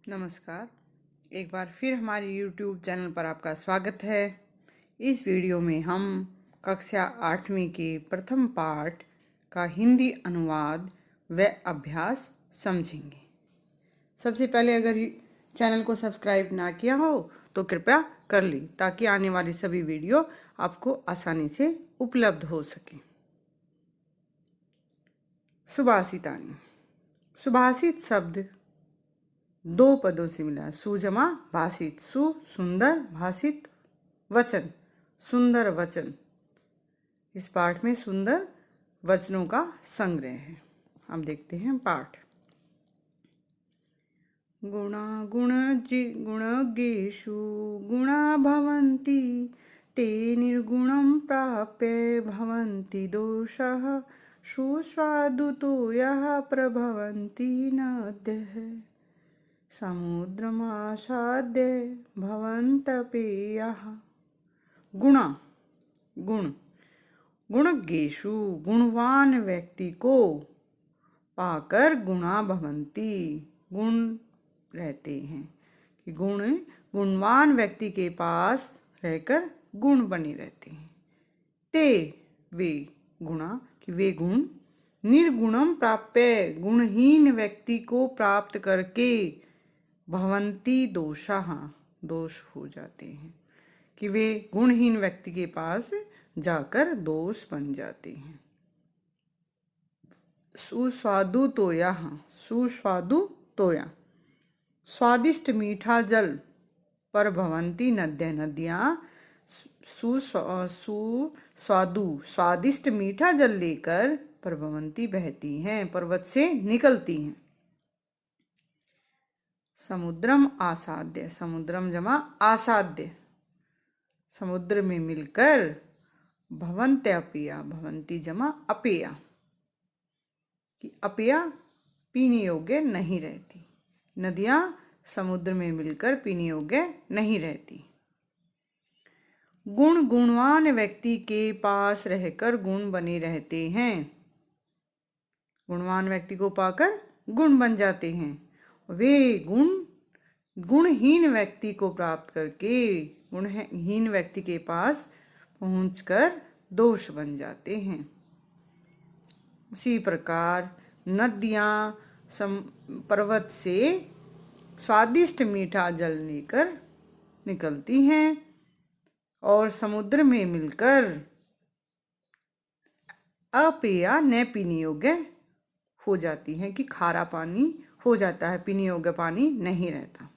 नमस्कार। एक बार फिर हमारे YouTube चैनल पर आपका स्वागत है। इस वीडियो में हम कक्षा 8वीं के प्रथम पाठ का हिंदी अनुवाद व अभ्यास समझेंगे। सबसे पहले अगर चैनल को सब्सक्राइब ना किया हो तो कृपया कर लें ताकि आने वाली सभी वीडियो आपको आसानी से उपलब्ध हो सके। सुभाषितानी। सुभाषित शब्द दो पदों से मिला, सुजमा भाषित। सु सुंदर, भाषित वचन, सुंदर वचन। इस पाठ में सुंदर वचनों का संग्रह है। हम देखते हैं पाठ। गुणज्ञेषु गुणा भवन्ति ते निर्गुणं प्राप्य भवन्ति दोषः सुस्वादुतो यः प्रभवन्ति नद्यः समुद्रमासाद्य भवन्तपेयः। गुणा गुण। गुणज्ञेषु गुणवान व्यक्ति को पाकर गुणा भवन्ति गुण रहते हैं कि गुणवान व्यक्ति के पास रहकर गुण बने रहते हैं। ते वे गुणा कि वे गुण निर्गुणम प्राप्य गुणहीन व्यक्ति को प्राप्त करके भवन्ति दोषाः दोष हो जाते हैं कि वे गुणहीन व्यक्ति के पास जाकर दोष बन जाते हैं। सुस्वादु तोयः सुस्वादु तोया स्वादिष्ट मीठा जल पर भवन्ति नद्यः नदियाँ सुस्वादु स्वादिष्ट मीठा जल लेकर पर भवन्ति बहती हैं, पर्वत से निकलती हैं। समुद्रम आसाद्य समुद्रम जमा आसाद्य समुद्र में मिलकर भवन्त्य अपेया भवन्ति जमा अपेया कि अपेया पीने योग्य नहीं रहती। नदियाँ समुद्र में मिलकर पीने योग्य नहीं रहती। गुण गुणवान व्यक्ति के पास रहकर गुण बने रहते हैं। गुणवान व्यक्ति को पाकर गुण बन जाते हैं। वे गुण गुणहीन व्यक्ति को प्राप्त करके गुणहीन व्यक्ति के पास पहुंचकर दोष बन जाते हैं। उसी प्रकार नदियाँ पर्वत से स्वादिष्ट मीठा जल लेकर निकलती हैं और समुद्र में मिलकर अपेया न पीने योग्य हो जाती हैं कि खारा पानी हो जाता है, पीने योग्य पानी नहीं रहता।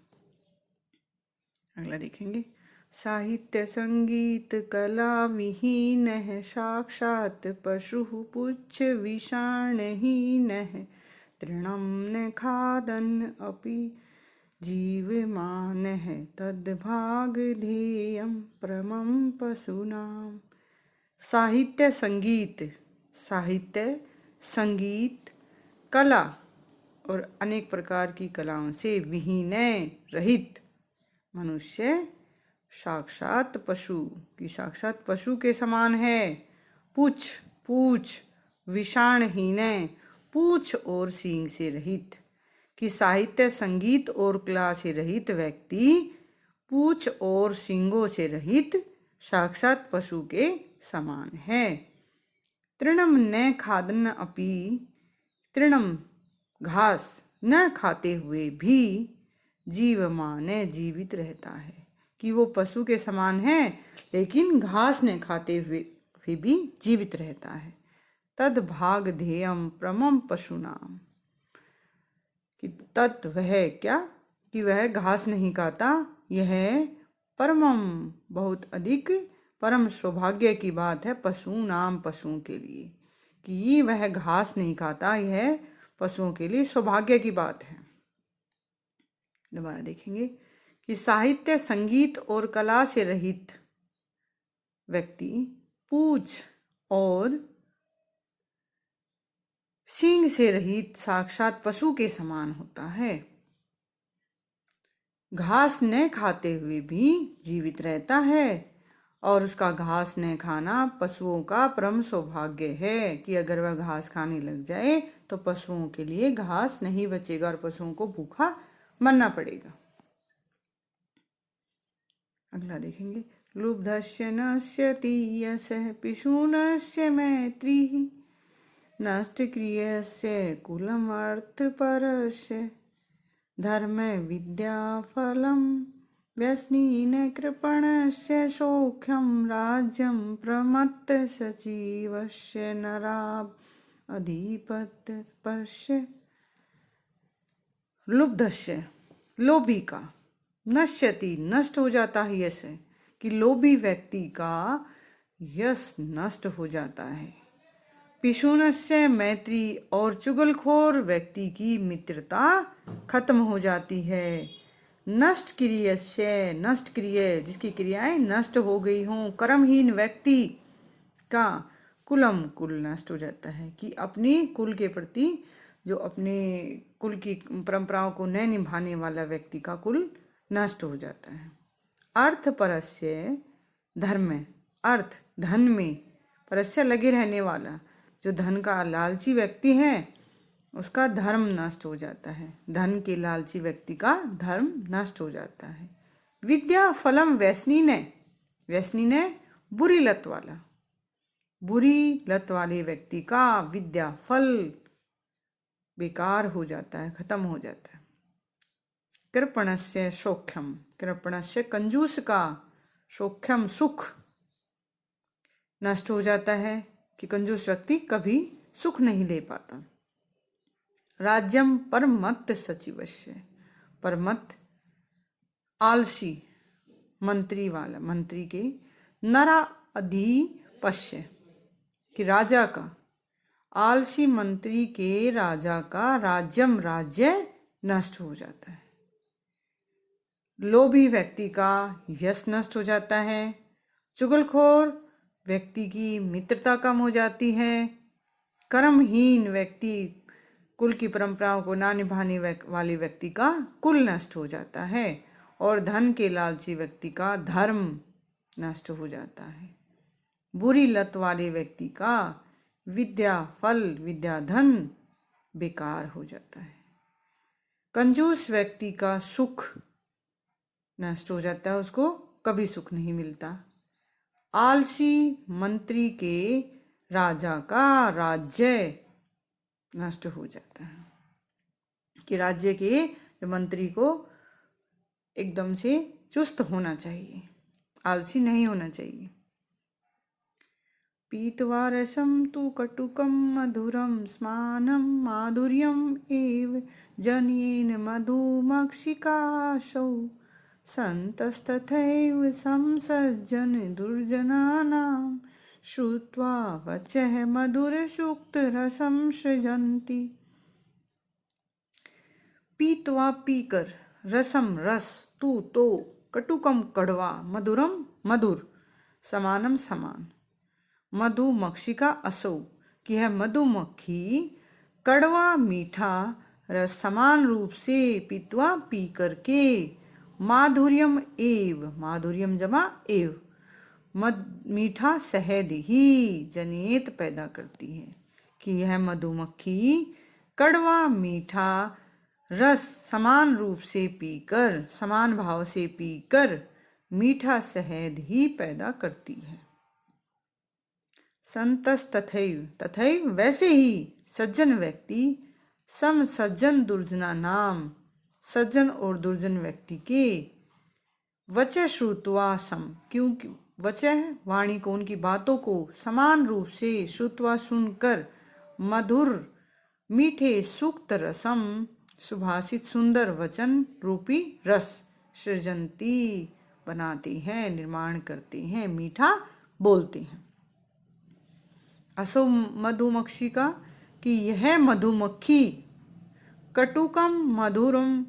अगला देखेंगे। साहित्य संगीत कला विहीन है साक्षात पशु पुच्छ विषाणहीन है तृणम न खादन अपि जीवमान है तद्भाग ध्येयम परमं पशूनाम। साहित्य संगीत कला और अनेक प्रकार की कलाओं से विहीन रहित मनुष्य साक्षात पशु की साक्षात पशु के समान है। पूछ विषाणहीन पूछ और सींग से रहित कि साहित्य संगीत और कला से रहित व्यक्ति पूछ और सींगों से रहित साक्षात पशु के समान है। तृणम न खादन अपि तृणम घास न खाते हुए भी जीवमान जीवित रहता है कि वो पशु के समान है लेकिन घास न खाते हुए भी जीवित रहता है। तद भाग ध्येयम परमं पशूनाम कि तत् वह क्या कि वह घास नहीं खाता, यह परमम बहुत अधिक परम सौभाग्य की बात है पशूनाम पशुओं के लिए कि वह घास नहीं खाता, यह पशुओं के लिए सौभाग्य की बात है। दोबारा देखेंगे कि साहित्य संगीत और कला से रहित व्यक्ति पूछ और सींग से रहित साक्षात पशु के समान होता है। घास न खाते हुए भी जीवित रहता है और उसका घास न खाना पशुओं का परम सौभाग्य है कि अगर वह घास खाने लग जाए तो पशुओं के लिए घास नहीं बचेगा और पशुओं को भूखा मानना पड़ेगा। अगला देखेंगे। लुब्धस्य नश्यति यशः पिशूनस्य मैत्रीः नष्टक्रियस्य कुलमर्थपरस्य धर्मे विद्याफलं व्यसनीनकृपणस्य सौख्यं राज्यं प्रमत्तसचिवस्य नराब अधिपत्यस्य। लुब्धस्य लोभी का, नश्यति नष्ट हो जाता है, यश है कि लोभी व्यक्ति का यश नष्ट हो जाता है। पिशूनस्य मैत्री और चुगलखोर व्यक्ति की मित्रता खत्म हो जाती है। नष्ट क्रियस्य नष्ट क्रिय जिसकी क्रियाएं नष्ट हो गई हों, कर्महीन व्यक्ति का कुलम कुल नष्ट हो जाता है कि अपनी कुल के प्रति जो अपने कुल की परंपराओं को न निभाने वाला व्यक्ति का कुल नष्ट हो जाता है। अर्थ परस्य धर्म में, अर्थ धन में, परस्य लगे रहने वाला जो धन का लालची व्यक्ति है उसका धर्म नष्ट हो जाता है। धन के लालची व्यक्ति का धर्म नष्ट हो जाता है। विद्या फलम व्यसनीन, व्यसनीन बुरी लत वाला, बुरी लत वाले व्यक्ति का विद्या फल बेकार हो जाता है, खत्म हो जाता है। कृपणस्य सौख्यम, कृपणस्य कंजूस का, सौख्यम सुख नष्ट हो जाता है कि कंजूस व्यक्ति कभी सुख नहीं ले पाता। राज्यम परमत्त सचिवस्य, परमत्त आलसी मंत्री वाला, मंत्री के नरा अधिपस्य कि राजा का, आलसी मंत्री के राजा का राज्यम राज्य नष्ट हो जाता है। लोभी व्यक्ति का यश नष्ट हो जाता है। चुगलखोर व्यक्ति की मित्रता कम हो जाती है। कर्महीन व्यक्ति, कुल की परंपराओं को ना निभाने वाले व्यक्ति का कुल नष्ट हो जाता है। और धन के लालची व्यक्ति का धर्म नष्ट हो जाता है। बुरी लत वाले व्यक्ति का विद्या फल, विद्या धन बेकार हो जाता है। कंजूस व्यक्ति का सुख नष्ट हो जाता है, उसको कभी सुख नहीं मिलता। आलसी मंत्री के राजा का राज्य नष्ट हो जाता है कि राज्य के जो मंत्री को एकदम से चुस्त होना चाहिए, आलसी नहीं होना चाहिए। पीत्वा रसं तु कटुकं मधुरं स्मानं माधुर्यम् एव जनेन मधुमक्षिकासौ सन्तस्तथैव संसज्जन दुर्जनानां श्रुत्वा वचः मधुरसूक्तरसं सृजन्ति। पीत्वा पीकर, रसम रस, तू तो, कटुकम कड़वा, मधुरम मधुर, समानम समान, मधुमक्षिका असौ कि है मधुमक्खी कड़वा मीठा रस समान रूप से पीत्वा पी करके, माधुर्यम एव, माधुर्यम जमा एव, मीठा शहद ही जनेत पैदा करती है कि यह मधुमक्खी कड़वा मीठा रस समान रूप से पीकर, समान भाव से पीकर मीठा शहद ही पैदा करती है। संतस तथैव, तथैव वैसे ही सज्जन व्यक्ति, सम सज्जन दुर्जना नाम, सज्जन और दुर्जन व्यक्ति के वचः श्रुत्वा सम, क्योंकि वचः वाणी को, उनकी बातों को समान रूप से श्रुत्वा सुनकर, मधुर मीठे सूक्त रसम सुभाषित सुंदर वचन रूपी रस सृजंती बनाते हैं, निर्माण करते हैं, मीठा बोलते हैं। असो मधुमक्षी का कि यह मधुमक्खी कटुकम मधुरम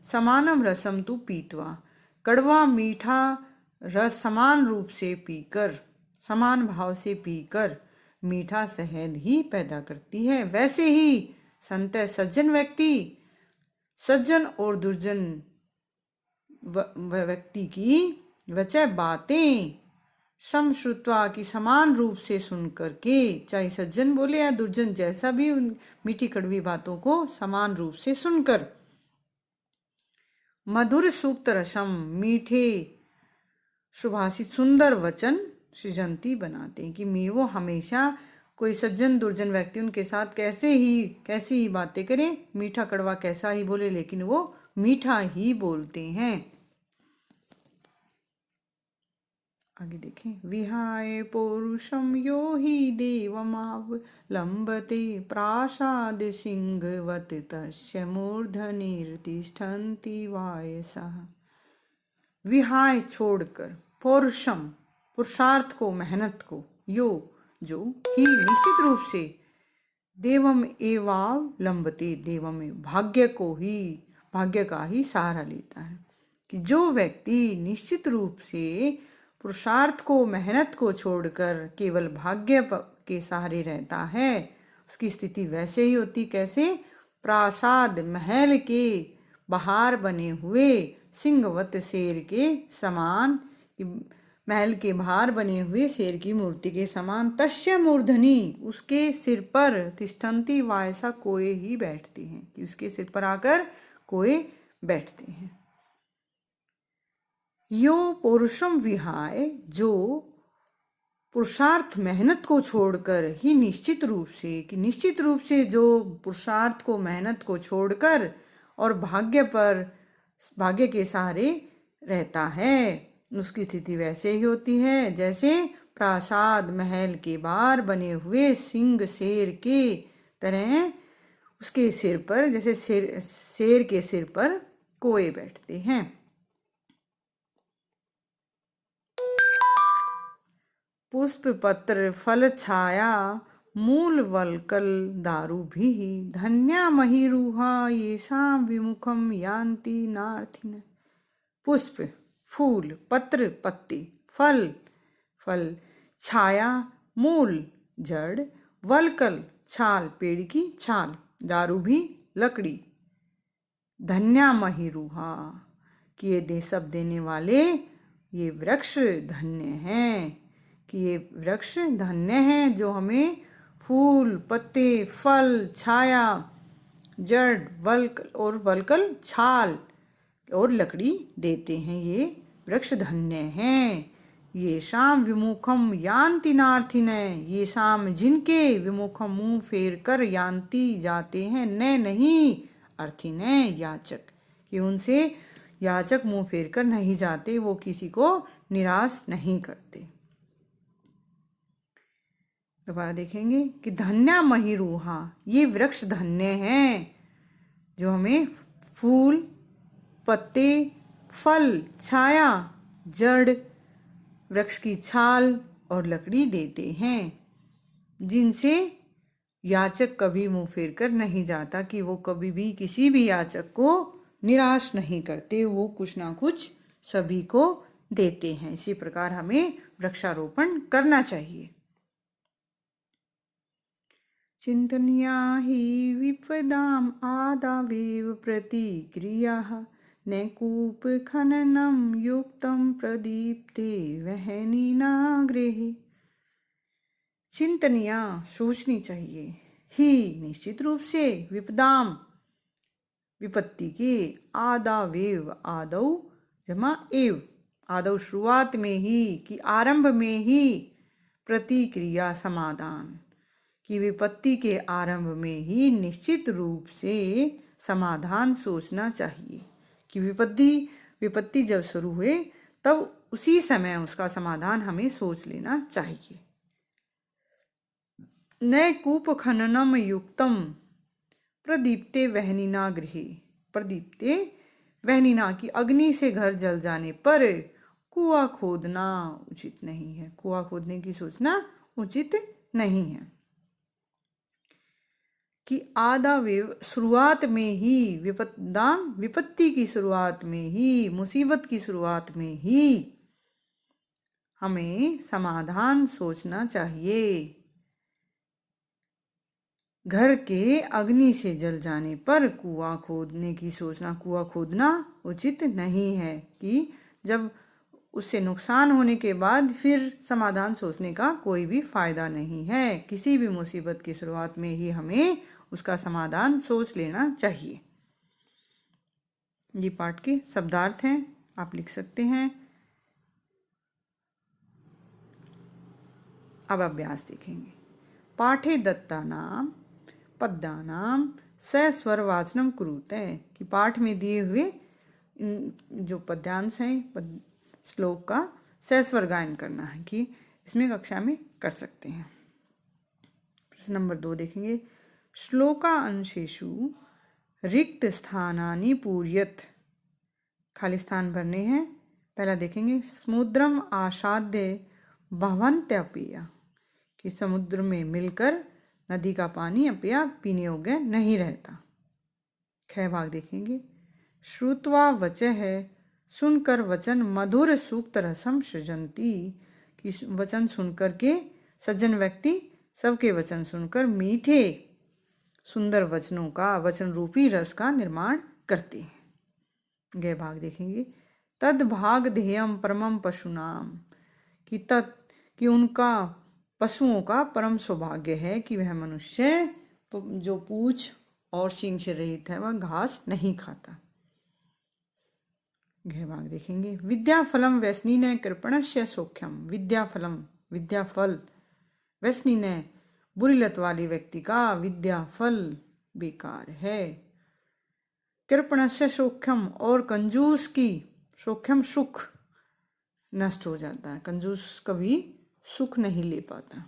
समानम रसम तु पीत्वा, कड़वा मीठा रस समान रूप से पीकर, समान भाव से पीकर मीठा शहद ही पैदा करती है। वैसे ही संत सज्जन व्यक्ति, सज्जन और दुर्जन व्यक्ति की वचः बातें समश्रुत्वा की समान रूप से सुन करके, चाहे सज्जन बोले या दुर्जन, जैसा भी उन मीठी कड़वी बातों को समान रूप से सुनकर, मधुर सूक्त रसम, मीठे सुभाषित सुंदर वचन सृजंती बनाते हैं। कि वो हमेशा कोई सज्जन दुर्जन व्यक्ति उनके साथ कैसी ही बातें करे, मीठा कड़वा कैसा ही बोले, लेकिन वो मीठा ही बोलते हैं। आगे देखें। विहाय पौरुषम यो हि देवमावलंबते प्रासाद सिंहवत तस्य मूर्धनिर्तिष्ठन्ति वायसः। विहाय छोड़कर, पौरुषम पुरुषार्थ को, मेहनत को, यो जो, ही निश्चित रूप से, देवम एवावलंबते देवम में भाग्य का ही सहारा लेता है। कि जो व्यक्ति निश्चित रूप से पुरुषार्थ को, मेहनत को छोड़कर केवल भाग्य के सहारे रहता है, उसकी स्थिति वैसे ही होती। कैसे? प्रासाद महल के बाहर बने हुए सिंहवत शेर के समान, महल के बाहर बने हुए शेर की मूर्ति के समान, तस्य मूर्धनि उसके सिर पर, तिष्ठन्ति वायसा कोए ही बैठते हैं। कि उसके सिर पर आकर कोए बैठते हैं। यो पौरुषम विहाय, जो पुरुषार्थ मेहनत को छोड़कर ही निश्चित रूप से जो पुरुषार्थ को, मेहनत को छोड़कर और भाग्य के सहारे रहता है, उसकी स्थिति वैसे ही होती है जैसे प्रासाद महल के बाहर बने हुए सिंह शेर के तरह उसके सिर पर, जैसे शेर के सिर पर कोए बैठते हैं। पुष्प पत्र फल छाया मूल वल्कल दारु भी धन्या महिरूहा येषां विमुखम यान्ति नार्थिन। पुष्प फूल, पत्र पत्ती, फल, छाया मूल जड़, वल्कल छाल पेड़ की छाल, दारू भी लकड़ी, धन्या महिरूहा कि ये दे सब देने वाले ये वृक्ष धन्य हैं। कि ये वृक्ष धन्य हैं जो हमें फूल, पत्ते, फल, छाया, जड़, वल्कल छाल और लकड़ी देते हैं। ये वृक्ष धन्य हैं। ये शाम विमुखम यान्ति नार्थिन, ये शाम जिनके विमुखम मुंह फेर कर यान्ति जाते हैं, न नहीं अर्थिन याचक, कि उनसे याचक मुंह फेर कर नहीं जाते, वो किसी को निराश नहीं करते। दोबारा देखेंगे कि धन्या महिरूहा, ये वृक्ष धन्य हैं जो हमें फूल, पत्ते, फल, छाया, जड़, वृक्ष की छाल और लकड़ी देते हैं, जिनसे याचक कभी मुंह फेर कर नहीं जाता। कि वो कभी भी किसी भी याचक को निराश नहीं करते, वो कुछ ना कुछ सभी को देते हैं। इसी प्रकार हमें वृक्षारोपण करना चाहिए। चिंतनीया हि विपदाम आदावेव प्रतिक्रियाः न कूपखननं युक्तं प्रदीप्ते वहनिना गृहे। चिंतनीया सोचनी चाहिए, ही निश्चित रूप से, विपदाम विपत्ति के, आदावेव आदौ जमा एव, आदौ शुरुआत में ही, कि आरंभ में ही, प्रतिक्रिया समाधान, कि विपत्ति के आरंभ में ही निश्चित रूप से समाधान सोचना चाहिए। कि विपत्ति जब शुरू हुए तब उसी समय उसका समाधान हमें सोच लेना चाहिए। न कूप खननम युक्तम प्रदीप्ते वहनिना गृहे, प्रदीप्ते वहनिना की अग्नि से घर जल जाने पर कुआं खोदना उचित नहीं है। कुआं खोदने की सोचना उचित नहीं है। कि आदावेव शुरुआत में ही, विपत्ति की शुरुआत में ही, मुसीबत की शुरुआत में ही हमें समाधान सोचना चाहिए। घर के अग्नि से जल जाने पर कुआं खोदना उचित नहीं है। कि जब उससे नुकसान होने के बाद फिर समाधान सोचने का कोई भी फायदा नहीं है। किसी भी मुसीबत की शुरुआत में ही हमें उसका समाधान सोच लेना चाहिए। ये पाठ के शब्दार्थ हैं, आप लिख सकते हैं। अब अभ्यास देखेंगे। पाठे दत्तानाम पद्यानाम सस्वर वाचनम कुरुते, कि पाठ में दिए हुए जो पद्यांश हैं श्लोक का सस्वर गायन करना है, कि इसमें कक्षा में कर सकते हैं। प्रश्न नंबर 2 देखेंगे। श्लोका अंशेषु रिक्त स्थानानि पूर्यत, खाली स्थान भरने हैं। पहला देखेंगे समुद्रम आसाद्य भवन्त्यपेय, कि समुद्र में मिलकर नदी का पानी अपेय पीने योग्य नहीं रहता। ख भाग देखेंगे। श्रुत्वा वचः, सुनकर वचन मधुर सूक्त रसम सृजंती, कि वचन सुनकर के सज्जन व्यक्ति सबके वचन सुनकर मीठे सुंदर वचनों का, वचन रूपी रस का निर्माण करते हैं। गय भाग देखेंगे। तद भाग ध्येयम परमम पशुनाम, कि उनका पशुओं का परम सौभाग्य है कि वह मनुष्य जो पूंछ और सींग से रहित है वह घास नहीं खाता। गह भाग देखेंगे। विद्याफलम व्यसनीन कृपणस्य सौख्यम, विद्याफलम विद्याफल, व्यसनीन बुरी लत वाले व्यक्ति का विद्याफल बेकार है। कृपणस्य सौख्यम, और कंजूस की सौख्यम सुख नष्ट हो जाता है, कंजूस कभी सुख नहीं ले पाता।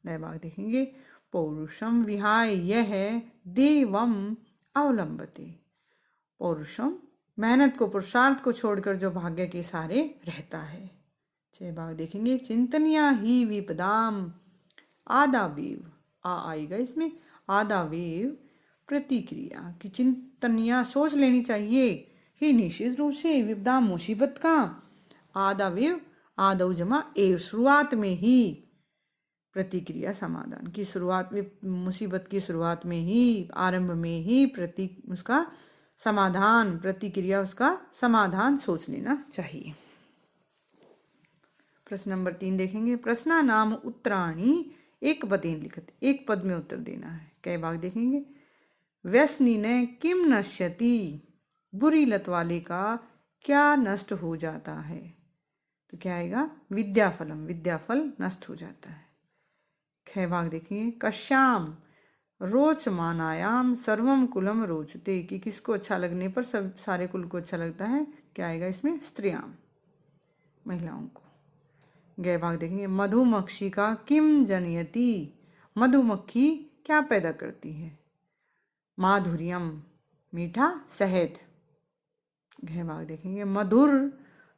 नए भाग देखेंगे। पौरुषम विहाय यह देवम अवलंबते, पौरुषम मेहनत को, पुरुषार्थ को छोड़कर जो भाग्य के सहारे रहता है। 6 भाग देखेंगे। चिंतनिया ही विपदाम आदावेव, आएगा इसमें आदावेव प्रतिक्रिया, कि चिंतनिया सोच लेनी चाहिए ही निश्चित रूप से विपदाम मुसीबत का, आदावेव आदव जमा एव शुरुआत में ही, प्रतिक्रिया समाधान की शुरुआत में, मुसीबत की शुरुआत में ही, आरंभ में ही उसका समाधान, प्रतिक्रिया उसका समाधान सोच लेना चाहिए। प्रश्न नंबर 3 देखेंगे। प्रश्ना नाम उत्तराणी एक पदेन लिखत, एक पद में उत्तर देना है। कई भाग देखेंगे। व्यसनी ने किम नश्यति, बुरी लत वाले का क्या नष्ट हो जाता है, तो क्या आएगा विद्याफलम, विद्याफल नष्ट हो जाता है। ख भाग देखेंगे। कश्याम रोचमानायाम सर्वम कुलम रोचते, कि किसको अच्छा लगने पर सब सारे कुल को अच्छा लगता है, क्या आएगा इसमें स्त्रियाम, महिलाओं को। गय भाग देखेंगे। मधुमक्खी का किम जनयति, मधुमक्खी क्या पैदा करती है, माधुर्यम मीठा शहद। गह भाग देखेंगे। मधुर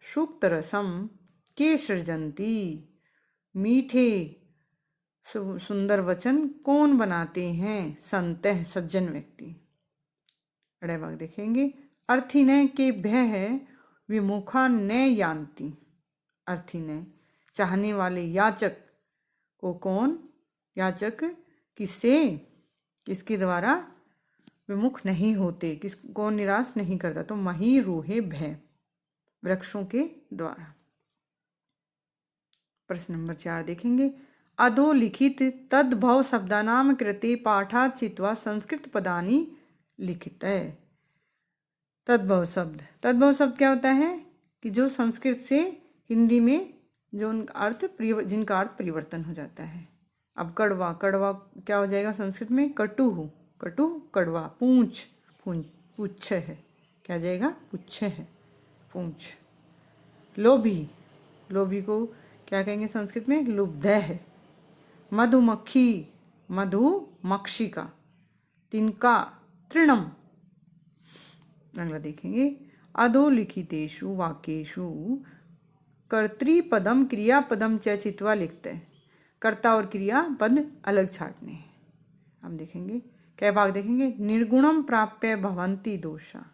सूक्त रसम के सृजंती, मीठे सुंदर वचन कौन बनाते हैं, संतः सज्जन व्यक्ति। अड़े भाग देखेंगे। अर्थी ने के भय है विमुखा न यान्ति, अर्थी ने चाहने वाले याचक को कौन, याचक किससे, किसके द्वारा विमुख नहीं होते, किसको निराश नहीं करता, तो मही रूहे भय, वृक्षों के द्वारा। प्रश्न नंबर 4 देखेंगे। अधोलिखित तद्भव शब्दानाम कृते पाठात् चित्वा संस्कृत पदानि लिखित है। तद्भव शब्द, तद्भव शब्द क्या होता है, कि जो संस्कृत से हिंदी में जो अर्थ जिनका अर्थ परिवर्तन हो जाता है। अब कड़वा, कड़वा क्या हो जाएगा संस्कृत में, कटु, कटु कड़वा। पूंछ, पुच्छ है, क्या जाएगा पुच्छ है, पूंछ। लोभी, लोभी को क्या कहेंगे संस्कृत में, लुब्ध है। मधुमक्खी, मधुमक्षिका। तिनका, तृणम। अगला देखेंगे। अधोलिखितेषु वाक्येषु कर्तृपदम क्रियापदम च चित्वा लिखते हैं, कर्ता और क्रिया पद अलग छाटने हैं। हम देखेंगे क्या भाग देखेंगे। निर्गुणम प्राप्य भवन्ति दोषा,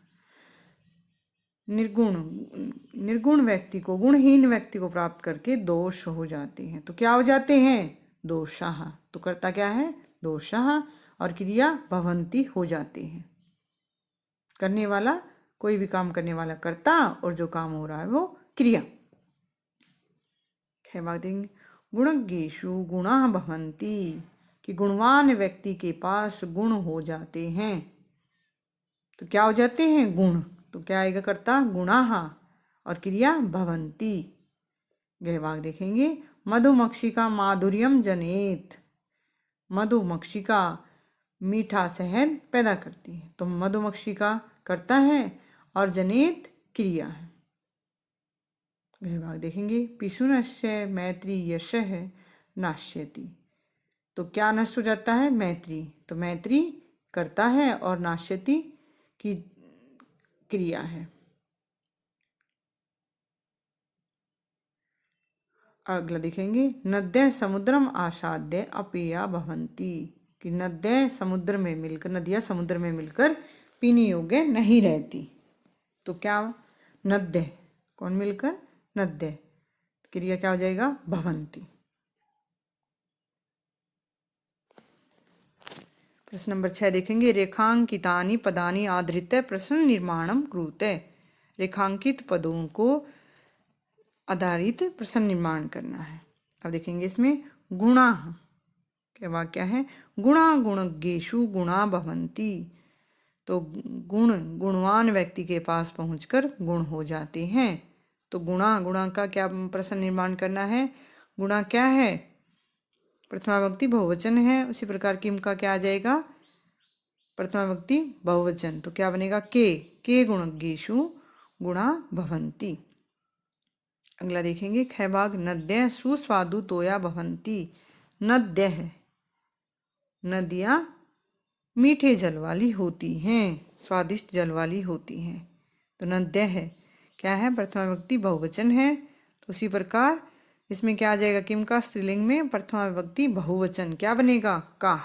निर्गुण व्यक्ति को, गुणहीन व्यक्ति को प्राप्त करके दोष हो जाते हैं, तो क्या हो जाते हैं, दोषाः। तो कर्ता क्या है, दोषाः, और क्रिया भवन्ति हो जाते हैं। करने वाला, कोई भी काम करने वाला कर्ता, और जो काम हो रहा है वो क्रिया। भाग देंगे। गुणज्ञेषु गुणाः भवन्ति, कि गुणवान व्यक्ति के पास गुण हो जाते हैं, तो क्या हो जाते हैं, गुण। तो क्या आएगा कर्ता गुणाः और क्रिया भवन्ति। गहवाग देखेंगे मधुमक्षिका माधुर्यम जनेत। मधुमक्षिका मीठा शहद पैदा करती है, तो मधुमक्षिका करता है और जनेत क्रिया है। गहवाग देखेंगे पिशुनस्य मैत्री यशः नाश्यति। तो क्या नष्ट हो जाता है? मैत्री। तो मैत्री करता है और नाश्यति की क्रिया है। अगला देखेंगे नद्यः समुद्रम आसाद्य अपेया भवन्ति। कि नद्यः समुद्र में मिलकर, नदियाँ समुद्र में मिलकर पीने योग्य नहीं रहती। तो क्या नद्यः कौन मिलकर? नद्यः। क्रिया क्या हो जाएगा? भवन्ति। प्रश्न नंबर 6 देखेंगे रेखांकितानि पदानि आधृत्य प्रश्न निर्माणम कुरुते। रेखांकित पदों को आधारित प्रश्न निर्माण करना है। अब देखेंगे इसमें गुणा क्या वाक्य है? गुणा गुणज्ञेषु गुणा भवन्ति। तो गुणवान व्यक्ति के पास पहुंचकर गुण हो जाते हैं। तो गुणा का क्या प्रश्न निर्माण करना है? गुणा क्या है? प्रथमा विभक्ति बहुवचन है, उसी प्रकार किम का क्या आ जाएगा? प्रथमा विभक्ति बहुवचन। तो क्या बनेगा? के गुणज्ञेषु गुणा भवन्ति। अगला देखेंगे खैबाग नद्यः सुस्वादु तोया भवन्ति। नद्यः नदियाँ मीठे जल वाली होती हैं, स्वादिष्ट जल वाली होती हैं। तो नद्यः क्या है? प्रथमा विभक्ति बहुवचन है, तो उसी प्रकार इसमें क्या आ जाएगा? किम का स्त्रीलिंग में प्रथमा विभक्ति बहुवचन क्या बनेगा? काः।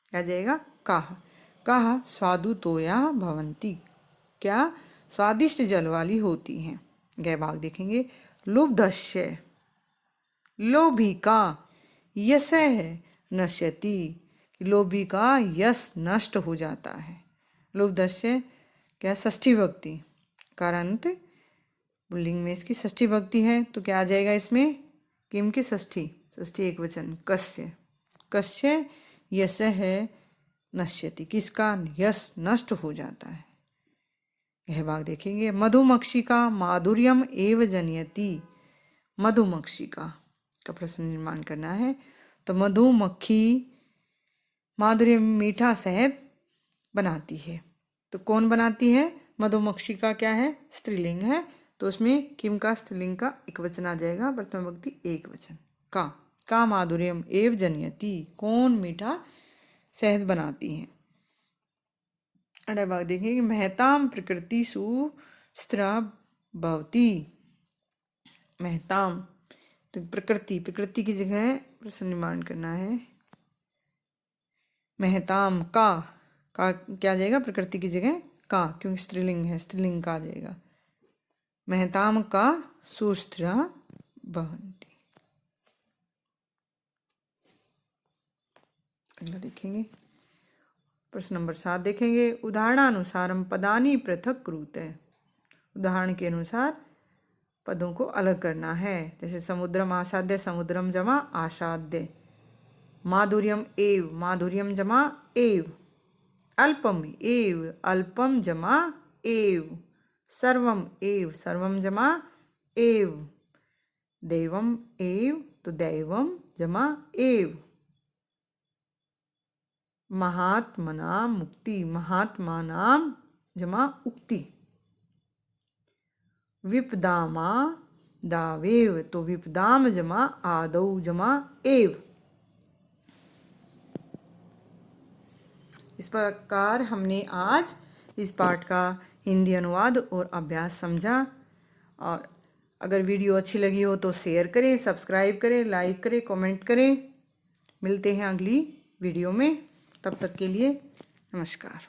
क्या आ जाएगा? काः। काः स्वादु तोया भवन्ति। क्या? स्वादिष्ट जल वाली होती हैं। गए भाग देखेंगे लुब्धस्य लोभी का यशः नश्यति। लोभी का यश नष्ट हो जाता है। लुब्धस्य क्या? षष्ठी विभक्ति, कारांत पुल्लिंग में इसकी षष्ठी विभक्ति है, तो क्या आ जाएगा इसमें? किम की षष्ठी एक वचन कस्य। कस्य यशः नश्यति। किसका? यश नष्ट हो जाता है। यह भाग देखेंगे मधुमक्षिका माधुर्यम एव जनयति। मधुमक्षिका का प्रश्न निर्माण करना है। तो मधुमक्खी माधुर्य मीठा शहद बनाती है। तो कौन बनाती है? मधुमक्षिका क्या है? स्त्रीलिंग है, तो उसमें किम का स्त्रीलिंग का एक वचन आ जाएगा, प्रथम विभक्ति एक वचन का माधुर्यम एव जनयति। कौन मीठा शहद बनाती है। अगला भाग देखेंगे महताम प्रकृतिषु स्त्रा भवति। महताम तो प्रकृति की जगह प्रश्न निर्माण करना है। महताम का क्या आ जाएगा? प्रकृति की जगह का, क्योंकि स्त्रीलिंग है, स्त्रीलिंग का आ जाएगा। महताम का सुस्त्रा भवन्ति। अगला देखेंगे प्रश्न नंबर 7 देखेंगे उदाहरणानुसारम पदानि पृथक कुरुते। उदाहरण के अनुसार पदों को अलग करना है। जैसे समुद्रम आसाद्य समुद्रम जमा आसाद्य। माधुर्यम जमा एव। अल्पम एव अल्पम जमा एव। सर्वम जमा एव। दैवम एव तो दैवम जमा एव। महात्मना मुक्ति महात्मानाम जमा उक्ति। विपदामा दावेव तो विपदाम जमा आदौ जमा एव। इस प्रकार हमने आज इस पाठ का हिंदी अनुवाद और अभ्यास समझा। और अगर वीडियो अच्छी लगी हो तो शेयर करें, सब्सक्राइब करें, लाइक करें, कमेंट करें। मिलते हैं अगली वीडियो में, तब तक के लिए नमस्कार।